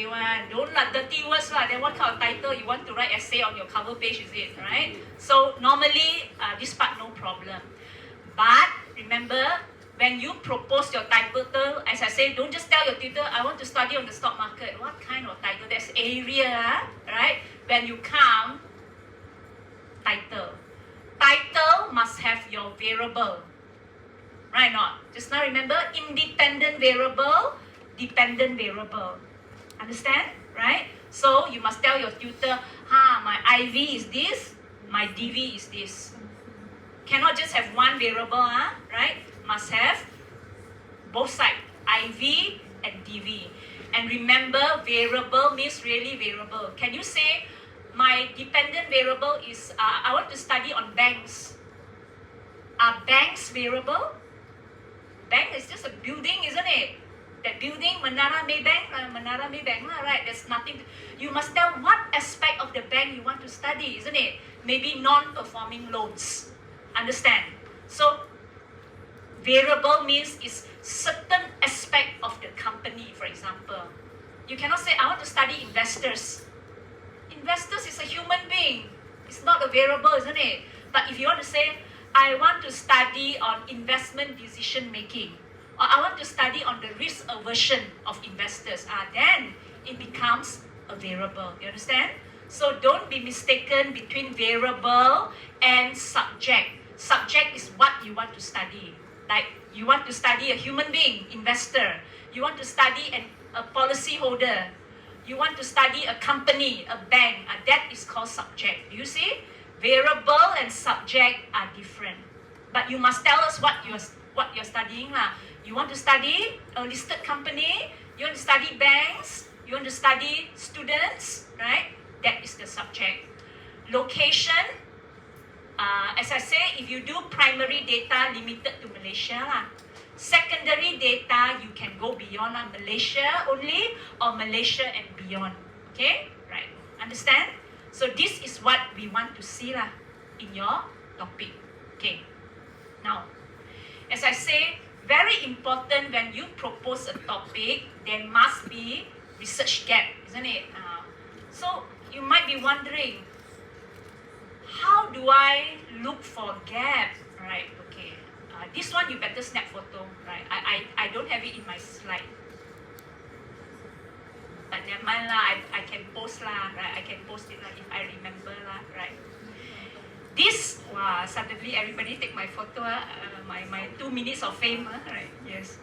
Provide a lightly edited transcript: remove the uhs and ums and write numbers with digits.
okay one. Don't like dirty words lah. Then what kind of title you want to write essay on your cover page, is it, right? So normally, this part no problem. But remember, when you propose your title, as I say, don't just tell your tutor, I want to study on the stock market. What kind of title? There's area, right? When you come, title. Title must have your variable. Right or not? Just now remember, independent variable, dependent variable. Understand? Right? So you must tell your tutor, my IV is this, my DV is this. Cannot just have one variable, right? Must have both sides, IV and DV. And remember, variable means really variable. Can you say, my dependent variable is, I want to study on banks. Are banks variable? Bank is just a building, isn't it? That building, Menara Maybank, right? There's nothing. You must tell what aspect of the bank you want to study, isn't it? Maybe non-performing loans. Understand? So, variable means is certain aspect of the company, for example. You cannot say, I want to study investors. Investors is a human being. It's not a variable, isn't it? But if you want to say, I want to study on investment decision making, or I want to study on the risk aversion of investors, then it becomes a variable. You understand? So don't be mistaken between variable and subject. Subject is what you want to study. Like you want to study a human being, investor. You want to study a policy holder. You want to study a company, a bank. That is called subject. Do you see? Variable and subject are different. But you must tell us what you're studying. You want to study a listed company, you want to study banks, you want to study students, right? That is the subject. Location, as I say, if you do primary data limited to Malaysia, secondary data you can go beyond Malaysia only or Malaysia and beyond. Okay? Right. Understand? So this is what we want to see in your topic. Okay. Now, as I say, very important when you propose a topic, there must be research gap, isn't it? So you might be wondering, how do I look for gap? Right? Okay. This one you better snap photo. Right? I don't have it in my slide. But never mind I can post right? I can post it if I remember right? This, suddenly everybody take my photo, my 2 minutes of fame, right? Yes.